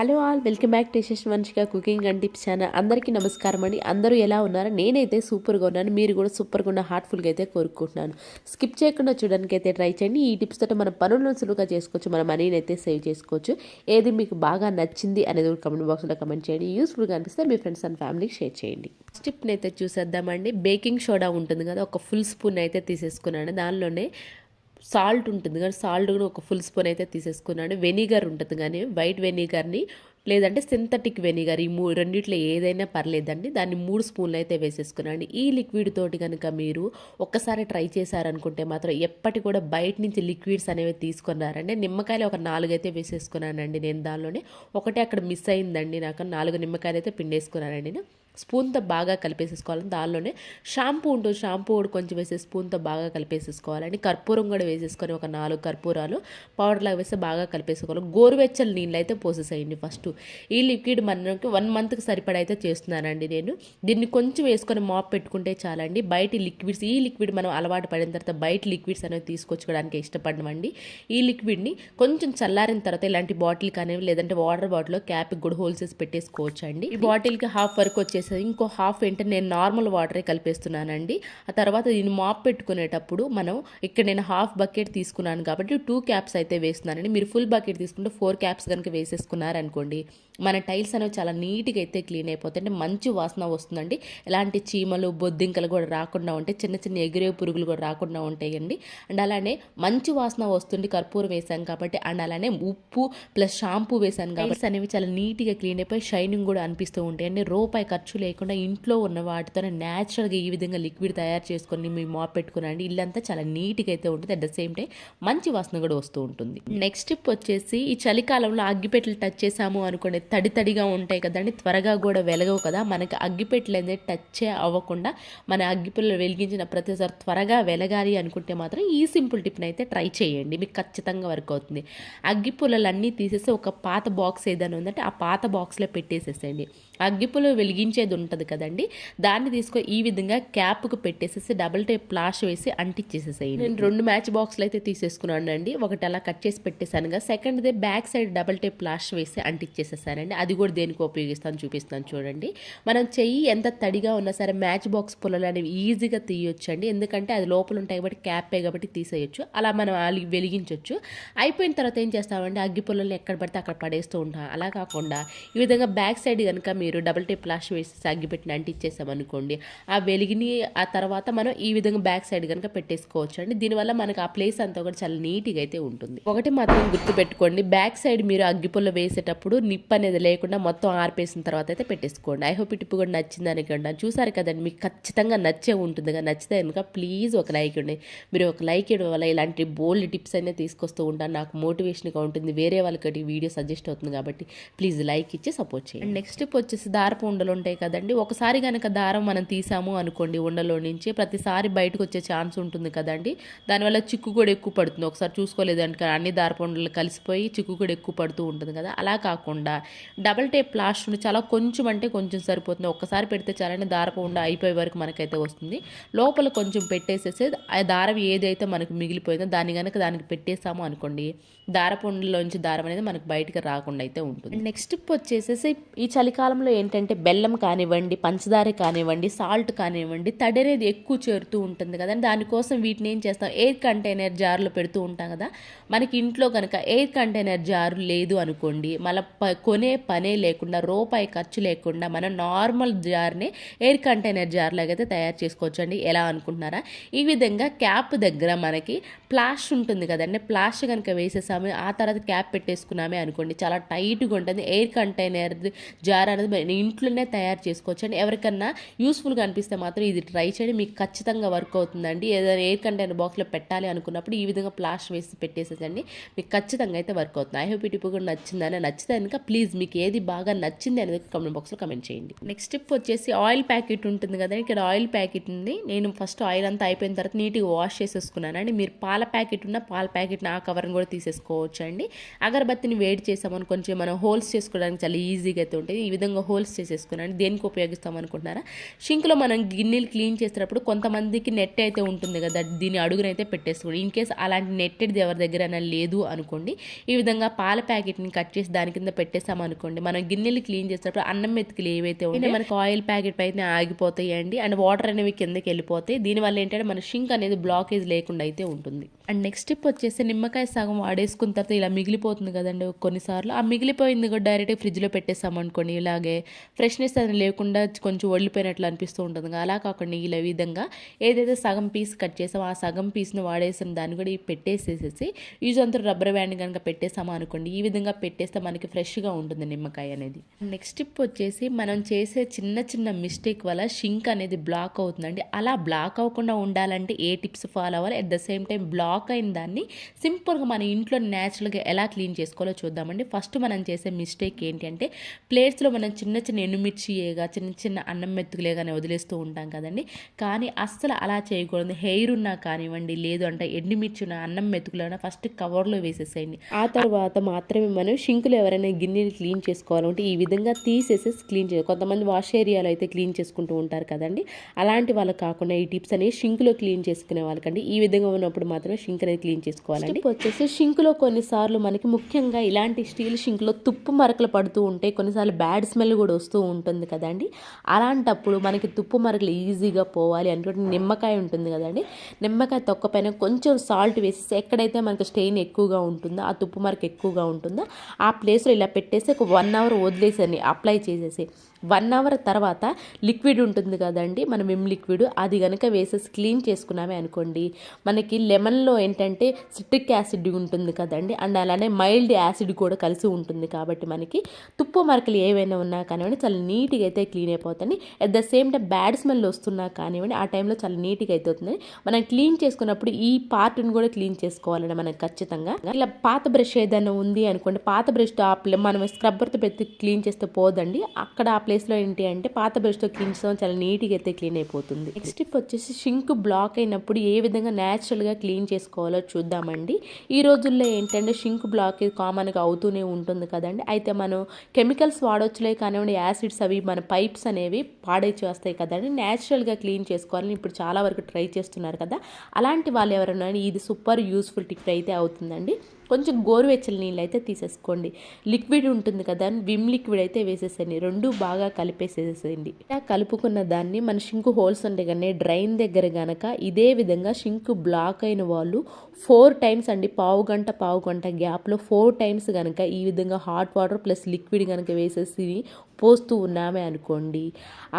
Hello all, welcome back to Vamshika cooking and tips channel. అందరికీ నమస్కారం అండి. అందరూ ఎలా ఉన్నారు? నేనైతే సూపర్గా ఉన్నాను. మీరు కూడా సూపర్గా ఉన్న హార్ట్ఫుల్గా అయితే కోరుకుంటున్నాను. స్కిప్ చేయకుండా చూడడానికి అయితే ట్రై చేయండి. ఈ టిప్స్ తోటి మన పనులను సులువుగా చేసుకోవచ్చు, మన మనీని అయితే సేవ్ చేసుకోవచ్చు. ఏది మీకు బాగా నచ్చింది అనేది కమెంట్ బాక్స్లో కమెంట్ చేయండి. యూస్ఫుల్గా అనిపిస్తే మీ ఫ్రెండ్స్ అండ్ ఫ్యామిలీకి షేర్ చేయండి. టిప్ని అయితే చూసేద్దామండి. బేకింగ్ సోడా ఉంటుంది కదా, ఒక ఫుల్ స్పూన్ అయితే తీసేసుకున్నాను. దానిలోనే సాల్ట్ ఉంటుంది కానీ సాల్ట్ కూడా ఒక ఫుల్ స్పూన్ అయితే తీసేసుకున్నాను. వెనిగర్ ఉంటుంది కానీ వైట్ వెనిగర్ని లేదంటే సింథటిక్ వెనిగర్, ఈ రెండిట్లో ఏదైనా పర్లేదండి. దాన్ని 3 స్పూన్లు అయితే వేసేసుకున్నాను. ఈ లిక్విడ్ తోటి కనుక మీరు ఒక్కసారి ట్రై చేశారనుకుంటే మాత్రం ఎప్పటి కూడా బయట నుంచి లిక్విడ్స్ అనేవి తీసుకున్నారండి. నిమ్మకాయలు ఒక 4 అయితే వేసేసుకున్నానండి. నేను దానిలోనే ఒకటే అక్కడ మిస్ అయిందండి. నాకు 4 నిమ్మకాయలు అయితే పిండేసుకున్నానండి. నేను స్పూన్తో బాగా కలిపేసేసుకోవాలి. దానిలోనే షాంపూ ఉంటుంది, షాంపూ కూడా కొంచెం వేసే స్పూన్తో బాగా కలిపేసేసుకోవాలండి. కర్పూరం కూడా వేసేసుకొని ఒక 4 కర్పూరాలు పౌడర్ లాగా వేస్తే బాగా కలిపేసుకోవాలి. గోరువెచ్చని నీళ్ళు అయితే పోసేసేయండి ఫస్ట్. ఈ లిక్విడ్ మనకి 1 మంత్కి సరిపడా అయితే చేస్తున్నానండి నేను. దీన్ని కొంచెం వేసుకొని మాప్ పెట్టుకుంటే చాలండి. బయట లిక్విడ్స్, ఈ లిక్విడ్ మనం అలవాటు పడిన తర్వాత బయట లిక్విడ్స్ అనేవి తీసుకొచ్చుకోవడానికి ఇష్టపడమండి. ఈ లిక్విడ్ని కొంచెం చల్లారిన తర్వాత ఇలాంటి బాటిల్ కానీ లేదంటే వాటర్ బాటిల్లో క్యాప్కి కూడా హోల్స్ వేసి పెట్టేసుకోవచ్చు అండి. ఈ బాటిల్కి హాఫ్ వరకు వచ్చేసి ఇంకో హాఫ్ ఏంటంటే నేను నార్మల్ వాటరే కలిపేస్తున్నానండి. ఆ తర్వాత దీన్ని మాప్ పెట్టుకునేటప్పుడు మనం ఇక్కడ నేను హాఫ్ బకెట్ తీసుకున్నాను కాబట్టి 2 క్యాప్స్ అయితే వేస్తున్నానండి. మీరు ఫుల్ బకెట్ తీసుకుంటే 4 క్యాప్స్ కనుక వేసేసుకున్నారనుకోండి, మన టైల్స్ అనేవి చాలా నీట్గా అయితే క్లీన్ అయిపోతాయి. అంటే మంచి వాసన వస్తుందండి. ఎలాంటి చీమలు బొద్దింకలు కూడా రాకుండా ఉంటాయి, చిన్న చిన్న ఎగిరే పురుగులు కూడా రాకుండా ఉంటాయండి. అండ్ అలానే మంచి వాసన వస్తుంది కర్పూరం వేసాం కాబట్టి. అండ్ అలానే ఉప్పు ప్లస్ షాంపూ వేసాను కాబట్టి అనేవి చాలా నీట్గా క్లీన్ అయిపోయి షైనింగ్ కూడా అనిపిస్తూ ఉంటాయండి. రూపాయి ఖర్చు లేకుండా ఇంట్లో ఉన్న వాటితో న్యాచురల్గా ఈ విధంగా లిక్విడ్ తయారు చేసుకొని మీరు మాప్ పెట్టుకునండి. ఇల్లంతా చాలా నీట్గా అయితే ఉంటుంది. అట్ ద సేమ్ టైం మంచి వాసన కూడా వస్తూ ఉంటుంది. నెక్స్ట్ టిప్ వచ్చేసి, ఈ చలికాలంలో అగ్గిపెట్టెలు టచ్ చేసాము అనుకోండి, తడిగా ఉంటాయి కదండి, త్వరగా కూడా వెలగవు కదా. మనకి అగ్గిపెట్టెలు అనేది టచ్ అవ్వకుండా మన అగ్గిపెట్టెలు వెలిగించిన ప్రతిసారి త్వరగా వెలగాలి అనుకుంటే మాత్రం ఈ సింపుల్ టిప్ని అయితే ట్రై చేయండి. మీకు ఖచ్చితంగా వర్క్ అవుతుంది. అగ్గిపుల్లలన్నీ తీసేసి ఒక పాత బాక్స్ ఏదైనా ఉందంటే ఆ పాత బాక్స్లో పెట్టేసేసేయండి. అగ్గిపుల్ల వెలిగించేది ఉంటుంది కదండి, దాన్ని తీసుకొని ఈ విధంగా క్యాప్కు పెట్టేసేసి డబుల్ టేప్ ప్లాష్ వేసి అంటించేసేసేయండి. నేను 2 మ్యాచ్ బాక్స్లు అయితే తీసేసుకున్నాను అండి. ఒకటి అలా కట్ చేసి పెట్టేశానుగా, సెకండ్దే బ్యాక్ సైడ్ డబుల్ టేప్ ప్లాష్ వేసి అంటించేసేసానండి. అది కూడా దేనికి ఉపయోగిస్తాను చూపిస్తాను చూడండి. మనం చెయ్యి ఎంత తడిగా ఉన్నా సరే మ్యాచ్ బాక్స్ పుల్లలు అనేవి ఈజీగా తీయొచ్చండి. ఎందుకంటే అది లోపల ఉంటాయి కాబట్టి క్యాపే కాబట్టి తీసేయచ్చు. అలా మనం వెలిగించవచ్చు. అయిపోయిన తర్వాత ఏం చేస్తామంటే అగ్గి పుల్లలు ఎక్కడ పడితే అక్కడ పడేస్తూ ఉంటాం. అలా కాకుండా ఈ విధంగా బ్యాక్ సైడ్ కనుక మీరు డబుల్ టేప్ ప్లాష్ వేసి అగ్గిపెట్టిన అంటించేసామనుకోండి, ఆ వెలిగిని ఆ తర్వాత మనం ఈ విధంగా బ్యాక్ సైడ్ కనుక పెట్టేసుకోవచ్చు అండి. దీనివల్ల మనకు ఆ ప్లేస్ అంతా కూడా చాలా నీట్గా అయితే ఉంటుంది. ఒకటి మాత్రం గుర్తుపెట్టుకోండి, బ్యాక్ సైడ్ మీరు అగ్గిపుల్ల వేసేటప్పుడు నిప్ అనేది లేకుండా మొత్తం ఆర్పేసిన తర్వాత అయితే పెట్టేసుకోండి. ఐ హోప్ ఈ టిప్ కూడా నచ్చింది అనుకోండి. చూసారు కదండి, మీకు ఖచ్చితంగా నచ్చే ఉంటుంది కదా. నచ్చితే కనుక ప్లీజ్ ఒక లైక్ ఇవ్వండి. మీరు ఒక లైక్ ఇవ్వడం వల్ల ఇలాంటి బోల్డ్ టిప్స్ అయినా తీసుకొస్తూ ఉంటాను. నాకు మోటివేషన్గా ఉంటుంది, వేరే వాళ్ళకి వీడియో సజెస్ట్ అవుతుంది కాబట్టి ప్లీజ్ లైక్ ఇచ్చి సపోర్ట్ చేయండి. నెక్స్ట్ టిప్ వచ్చేసి, దారపు ఉండలు ఉంటాయి కదండి. ఒకసారి కనుక దారం మనం తీసాము అనుకోండి ఉండలో నుంచి, ప్రతిసారి బయటకు వచ్చే ఛాన్స్ ఉంటుంది కదండి. దానివల్ల చిక్కు కూడా ఎక్కువ పడుతుంది. ఒకసారి చూసుకోలేదంటే అన్ని దారపు ఉండలు కలిసిపోయి చిక్కు కూడా ఎక్కువ పడుతూ ఉంటుంది కదా. అలా కాకుండా డబల్ టేప్ ప్లాస్టర్ చాలా కొంచెం అంటే కొంచెం సరిపోతుంది. ఒక్కసారి పెడితే చాలని దారపు ఉండ అయిపోయే వరకు మనకైతే వస్తుంది. లోపల కొంచెం పెట్టేసేసి ఆ దారం ఏదైతే మనకు మిగిలిపోయిందో దాన్ని కనుక దానికి పెట్టేసాము అనుకోండి, దారపు ఉండలోంచి దారం అనేది మనకు బయటకు రాకుండా అయితే ఉంటుంది. నెక్స్ట్ టిప్ వచ్చేసేసి, ఈ చలికాలంలో ఏంటంటే బెల్లం కానివ్వండి, పంచదార కానివ్వండి, సాల్ట్ కానివ్వండి, తడి అనేది ఎక్కువ చేరుతూ ఉంటుంది కదండి. దానికోసం వీటిని ఏం చేస్తాం, ఎయిర్ కంటైనర్ జార్లో పెడుతూ ఉంటాం కదా. మనకి ఇంట్లో కనుక ఎయిర్ కంటైనర్ జారు లేదు అనుకోండి, మళ్ళీ కొనే పనే లేకుండా రూపాయి ఖర్చు లేకుండా మనం నార్మల్ జార్ని ఎయిర్ కంటైనర్ జార్ లాగా అయితే తయారు చేసుకోవచ్చు అండి. ఎలా అనుకుంటున్నారా? ఈ విధంగా క్యాప్ దగ్గర మనకి ప్లాష్ ఉంటుంది కదండి, ప్లాష్ కనుక వేసేసాము, ఆ తర్వాత క్యాప్ పెట్టేసుకున్నామే అనుకోండి, చాలా టైట్గా ఉంటుంది. ఎయిర్ కంటైనర్ జార్ అనేది ఇంట్లోనే తయారు చేసుకోవచ్చు అండి. ఎవరికన్నా యూస్ఫుల్గా అనిపిస్తే మాత్రం ఇది ట్రై చేయండి, మీకు ఖచ్చితంగా వర్క్ అవుతుందండి. ఏదైనా ఎయిర్ కంటైనర్ బాక్స్లో పెట్టాలి అనుకున్నప్పుడు ఈ విధంగా ప్లాష్ వేసి పెట్టేసేసండి, మీకు ఖచ్చితంగా అయితే వర్క్ అవుతుంది. ఐ హోప్ ఈ టిప్ కూడా నచ్చిందని. నచ్చితే కనుక ప్లీజ్ మీకు ఏది బాగా నచ్చింది అనేది కామెంట్ బాక్స్లో కమెంట్ చేయండి. నెక్స్ట్ టిప్ వచ్చేసి, ఆయిల్ ప్యాకెట్ ఉంటుంది కదా. ఇక్కడ ఆయిల్ ప్యాకెట్ ఉంది. నేను ఫస్ట్ ఆయిల్ అంతా అయిపోయిన తర్వాత నీట్గా వాష్ చేసేసుకున్నానండి. మీరు పాల ప్యాకెట్ ఉన్న పాల ప్యాకెట్ని ఆ కవర్ని కూడా తీసేసుకోవచ్చు అండి. అగరబత్తిని వేడి చేసామని కొంచెం మనం హోల్స్ చేసుకోవడానికి చాలా ఈజీగా అయితే ఉంటుంది. ఈ విధంగా హోల్స్ చేసేసుకున్నాను. దేనికి ఉపయోగిస్తాం అనుకుంటున్నారా? షింక్లో మనం గిన్నెలు క్లీన్ చేసేటప్పుడు కొంతమందికి నెట్ అయితే ఉంటుంది కదా, దీని అడుగునైతే పెట్టేసుకోండి. ఇన్ కేస్ అలాంటి నెట్టెడ్ది ఎవరి దగ్గరైనా లేదు అనుకోండి, ఈ విధంగా పాల ప్యాకెట్ని కట్ చేసి దాని కింద పెట్టేసామనుకోండి, మనం గిన్నెలు క్లీన్ చేసేటప్పుడు అన్నం మెతుకులు ఏవైతే ఉంటాయి మనకి ఆయిల్ ప్యాకెట్ పైన ఆగిపోతాయి అండి, అండ్ వాటర్ అనేవి కిందకి వెళ్ళిపోతాయి. దీనివల్ల ఏంటంటే మన షింక్ అనేది బ్లాకేజ్ లేకుండా అయితే ఉంటుంది. అండ్ నెక్స్ట్ స్టెప్ వచ్చేసి నిమ్మకాయ సగం వాడేసుకున్న తర్వాత ఇలా మిగిలిపోతుంది కదండి కొన్నిసార్లు, ఆ మిగిలిపోయింది కూడా డైరెక్ట్గా ఫ్రిడ్జ్లో పెట్టేసామనుకోండి, ఇలాగే ఫ్రెష్నెస్ అది లేకుండా కొంచెం ఒళ్ళిపోయినట్లు అనిపిస్తూ ఉంటుంది కదా, అలా కాకుండా ఇలా విధంగా ఏదైతే సగం పీస్ కట్ చేసామో ఆ సగం పీస్ని వాడేసిన దాన్ని కూడా పెట్టేసేసేసి యూజ్ అంతా రబ్బర్ బ్యాండ్ కనుక పెట్టేసామో అనుకోండి, ఈ విధంగా పెట్టేస్తే మనకి ఫ్రెష్గా ఉంటుంది నిమ్మకాయ అనేది. నెక్స్ట్ స్టెప్ వచ్చేసి మనం చేసే చిన్న చిన్న మిస్టేక్ వల్ల షింక్ అనేది బ్లాక్ అవుతుందండి. అలా బ్లాక్ అవ్వకుండా ఉండాలంటే ఏ టిప్స్ ఫాలో అవ్వాలి, at the same time block అయిన దాన్ని సింపుల్గా మన ఇంట్లో న్యాచురల్గా ఎలా క్లీన్ చేసుకోవాలో చూద్దామండి. ఫస్ట్ మనం చేసే మిస్టేక్ ఏంటి అంటే, ప్లేట్స్లో మనం చిన్న చిన్న ఎండుమిర్చిగా చిన్న చిన్న అన్నం మెతుకులేగానే వదిలేస్తూ ఉంటాం కదండి, కానీ అస్సలు అలా చేయకూడదు. హెయిర్ ఉన్నా కానివ్వండి, లేదు అంటే ఎండుమిర్చి ఉన్న అన్నం మెతుకులైనా ఫస్ట్ కవర్లో వేసేసేయండి. ఆ తర్వాత మాత్రమే మనం షింకులు ఎవరైనా గిన్నెలు క్లీన్ చేసుకోవాలంటే ఈ విధంగా తీసేసి క్లీన్ చేయాలి. కొంతమంది వాష్ ఏరియాలో అయితే క్లీన్ చేసుకుంటూ ఉంటారు కదండి, అలాంటి వాళ్ళు కాకుండా ఈ టిప్స్ అనేవి షింకులో క్లీన్ చేసుకునే వాళ్ళకండి. ఈ విధంగా ఉన్నప్పుడు మాత్రమే షింక్ అనేది క్లీన్ చేసుకోవాలండి. వచ్చేసి షింకులో కొన్నిసార్లు మనకి ముఖ్యంగా ఇలాంటి స్టీల్ షింక్లో తుప్పు మరకలు పడుతూ ఉంటాయి, కొన్నిసార్లు బ్యాడ్ స్మెల్ కూడా వస్తూ ఉంటుంది కదండి. అలాంటప్పుడు మనకి తుప్పు మరకలు ఈజీగా పోవాలి అనుకుంటే నిమ్మకాయ ఉంటుంది కదండి, నిమ్మకాయ తొక్క పైన కొంచెం సాల్ట్ వేసేసి ఎక్కడైతే మనకి స్టెయిన్ ఎక్కువగా ఉంటుందో, ఆ తుప్పు మరక ఎక్కువగా ఉంటుందో ఆ ప్లేస్లో ఇలా పెట్టేసి ఒక 1 అవర్ వదిలేసని అప్లై చేసేసి 1 అవర్ తర్వాత లిక్విడ్ ఉంటుంది కదండి, మన విమ్ లిక్విడ్, అది కనుక వేసేసి క్లీన్ చేసుకున్నామే అనుకోండి, మనకి లెమన్లో ఏంటంటే సిట్రిక్ యాసిడ్ ఉంటుంది కదండి, అండ్ అలానే మైల్డ్ యాసిడ్ కూడా కలిసి ఉంటుంది కాబట్టి మనకి తుప్పు మరకలు ఏవైనా ఉన్నా కానివ్వండి చాలా నీట్గా అయితే క్లీన్ అయిపోతుంది. At the same time bad smell వస్తున్నా కానివ్వండి ఆ టైంలో చాలా నీట్గా అవుతుంది. మనం క్లీన్ చేసుకున్నప్పుడు ఈ పార్ట్ని కూడా క్లీన్ చేసుకోవాలండి మనం ఖచ్చితంగా. ఇలా పాత బ్రష్ ఏదైనా ఉంది అనుకోండి, పాత బ్రష్తో మనం స్క్రబ్బర్తో పెట్టి క్లీన్ చేస్తే పోదండి, అక్కడ ఆ ప్లేస్లో ఏంటి అంటే పాత బ్రష్తో క్లీన్ చేయడం చాలా నీట్గా అయితే క్లీన్ అయిపోతుంది. నెక్స్ట్ టిప్ వచ్చేసి షింక్ బ్లాక్ అయినప్పుడు ఏ విధంగా న్యాచురల్గా క్లీన్ చేసుకోవాలో చూద్దామండి. ఈ రోజుల్లో ఏంటంటే షింక్ బ్లాక్ కామన్గా అవుతూనే ఉంటుంది కదండి, అయితే మనం కెమికల్స్ వాడొచ్చులే కానివ్వండి, యాసిడ్స్ అవి మన పైప్స్ అనేవి పాడైచేస్తాయి కదండి, న్యాచురల్గా క్లీన్ చేసుకోవాలని ఇప్పుడు చాలా వరకు ట్రై చేస్తున్నారు కదా, అలాంటి వాళ్ళు ఎవరైనా ఇది సూపర్ యూస్ఫుల్ టిప్ అయితే అవుతుందండి. కొంచెం గోరువెచ్చని నీళ్ళు అయితే తీసేసుకోండి, లిక్విడ్ ఉంటుంది కదా విమ్ లిక్విడ్ అయితే వేసేసేయండి, రెండు బాగా కలిపేసేసేయండి. ఇలా కలుపుకున్న దాన్ని మన షింక్ హోల్స్ ఉంటాయి కానీ డ్రైన్ దగ్గర గనక ఇదే విధంగా షింక్ బ్లాక్ అయిన వాళ్ళు 4 టైమ్స్ అండి, పావు గంట గ్యాప్లో 4 టైమ్స్ కనుక ఈ విధంగా హాట్ వాటర్ ప్లస్ లిక్విడ్ కనుక వేసేసి పోస్తూ ఉన్నామే అనుకోండి,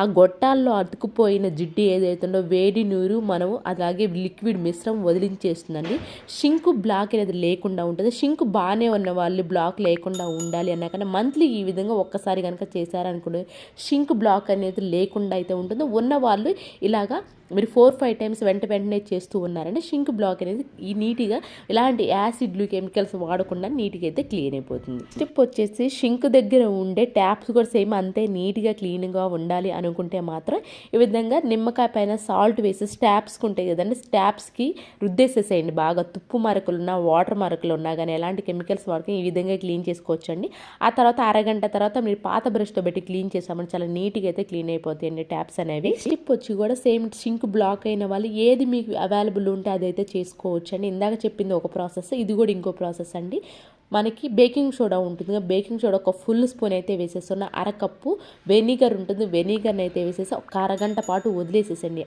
ఆ గొట్టాల్లో అతుకుపోయిన జిడ్డు ఏదైతుందో వేడి నీరు మనము అలాగే లిక్విడ్ మిశ్రమం వదిలించేస్తుందండి. షింక్ బ్లాక్ అనేది లేకుండా ఉంటుంది. షింక్ బాగానే ఉన్న వాళ్ళు బ్లాక్ లేకుండా ఉండాలి అన్నా కానీ మంత్లీ ఈ విధంగా ఒక్కసారి కనుక చేశారనుకోండి షింక్ బ్లాక్ అనేది లేకుండా అయితే ఉంటుంది. ఉన్న వాళ్ళు ఇలాగా మీరు 4-5 టైమ్స్ వెంటనే చేస్తూ ఉన్నారంటే షింక్ బ్లాక్ అనేది ఈ నీట్గా ఇలాంటి యాసిడ్లు కెమికల్స్ వాడకుండా నీట్గా అయితే క్లీన్ అయిపోతుంది. స్టెప్ వచ్చేసి షింక్ దగ్గర ఉండే ట్యాప్స్ కూడా సేమ్ అంతే నీట్గా క్లీన్గా ఉండాలి అనుకుంటే మాత్రం ఈ విధంగా నిమ్మకాయ పైన సాల్ట్ వేసి ట్యాప్స్కి ఉంటాయి కదండి, ట్యాప్స్కి రుద్దేసేసేయండి బాగా. తుప్పు మరకలు ఉన్నా వాటర్ మరకలు ఉన్నా కానీ ఎలాంటి కెమికల్స్ వాడుకొని ఈ విధంగా క్లీన్ చేసుకోవచ్చండి. ఆ తర్వాత అరగంట తర్వాత మీరు పాత బ్రష్తో పెట్టి క్లీన్ చేసామని చాలా నీట్గా అయితే క్లీన్ అయిపోతాయండి ట్యాప్స్ అనేవి. స్టెప్ వచ్చి కూడా సేమ్ షింక్ బ్లాక్ అయిన వాళ్ళు ఏది మీకు అవైలబుల్ ఉంటే అదైతే చేసుకోవచ్చు అండి. ఇందాక చెప్పింది ఒక ప్రాసెస్, ఇది కూడా ఇంకో ప్రాసెస్ అండి. మనకి బేకింగ్ సోడా ఉంటుంది, బేకింగ్ సోడా ఒక ఫుల్ స్పూన్ అయితే వేసేస్తున్న, అరకప్పు వెనిగర్ ఉంటుంది, వెనిగర్ని అయితే వేసేసి ఒక అరగంట పాటు వదిలేసేసండి.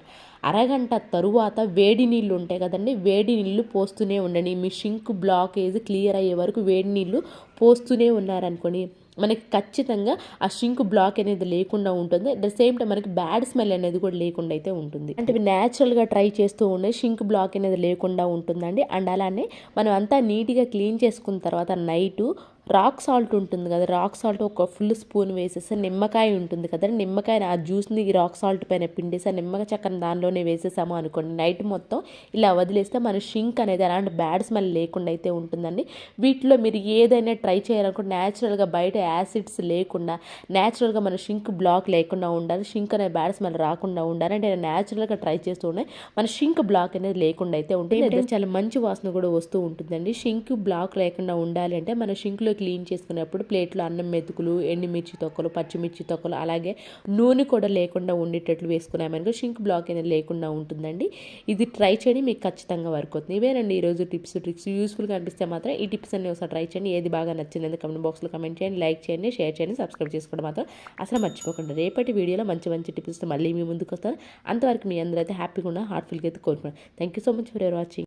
అరగంట తరువాత వేడి నీళ్ళు ఉంటాయి కదండి, వేడి నీళ్ళు పోస్తూనే ఉండండి. మీ షింక్ బ్లాకేజ్ క్లియర్ అయ్యే వరకు వేడి నీళ్ళు పోస్తూనే ఉన్నారనుకోండి మనకి ఖచ్చితంగా ఆ షింక్ బ్లాక్ అనేది లేకుండా ఉంటుంది. అట్ ద సేమ్ టైం మనకి బ్యాడ్ స్మెల్ అనేది కూడా లేకుండా అయితే ఉంటుంది. అంటే న్యాచురల్గా ట్రై చేస్తూ ఉండే షింక్ బ్లాక్ అనేది లేకుండా ఉంటుందండి. అండ్ అలానే మనం అంతా నీట్గా క్లీన్ చేసుకున్న తర్వాత నైటు రాక్ సాల్ట్ ఉంటుంది కదా, రాక్ సాల్ట్ ఒక ఫుల్ స్పూన్ వేసేసి నిమ్మకాయ ఉంటుంది కదా, నిమ్మకాయ ఆ జ్యూస్ని రాక్ సాల్ట్ పైన పిండేసి ఆ నిమ్మకాయ చక్కని దానిలోనే వేసేసాము అనుకోండి, నైట్ మొత్తం ఇలా వదిలేస్తే మన షింక్ అనేది అలాంటి బ్యాడ్ స్మెల్ లేకుండా అయితే ఉంటుందండి. వీటిలో మీరు ఏదైనా ట్రై చేయాలనుకుంటే న్యాచురల్గా బయట యాసిడ్స్ లేకుండా న్యాచురల్గా మన షింక్ బ్లాక్ లేకుండా ఉండాలి, షింక్ అనే బ్యాడ్ స్మెల్ రాకుండా ఉండాలి అంటే న్యాచురల్గా ట్రై చేస్తూ ఉన్నాయి మన షింక్ బ్లాక్ అనేది లేకుండా అయితే ఉంటుంది. చాలా మంచి వాసన కూడా వస్తూ ఉంటుందండి. షింక్ బ్లాక్ లేకుండా ఉండాలి అంటే మన షింక్లో ప్లేట్లో క్లీన్ చేసుకునేటప్పుడు ప్లేట్లో అన్నం మెతుకులు, ఎండుమిర్చి తొక్కలు, పచ్చిమిర్చి తొక్కలు, అలాగే నూనె కూడా లేకుండా ఉండేటట్లు వేసుకున్నామనుకో షింక్ బ్లాక్ అనేది లేకుండా ఉంటుందండి. ఇది ట్రై చేయండి, మీకు ఖచ్చితంగా వర్క్ అవుతుంది. ఇవేనండి ఈరోజు టిప్స్ ట్రిక్స్. యూస్ఫుల్గా అనిపిస్తే మాత్రం ఈ టిప్స్ అన్ని ఒకసారి ట్రై చేయండి. ఏది బాగా నచ్చింది కమెంట్ బాక్స్లో కమెంట్ చేయండి, లైక్ చేయండి, షేర్ చేయండి, సబ్స్క్రైబ్ చేసుకోవడం మాత్రం అసలు మర్చిపోకండి. రేపటి వీడియోలో మంచి మంచి టిప్స్తో మళ్ళీ మీ ముందుకు వస్తాను. అంతవరకు మీ అందరూ అయితే హ్యాపీగా ఉన్న హార్ట్ఫుల్గా అయితే కోరుకున్నాను. Thank you so much for your watching.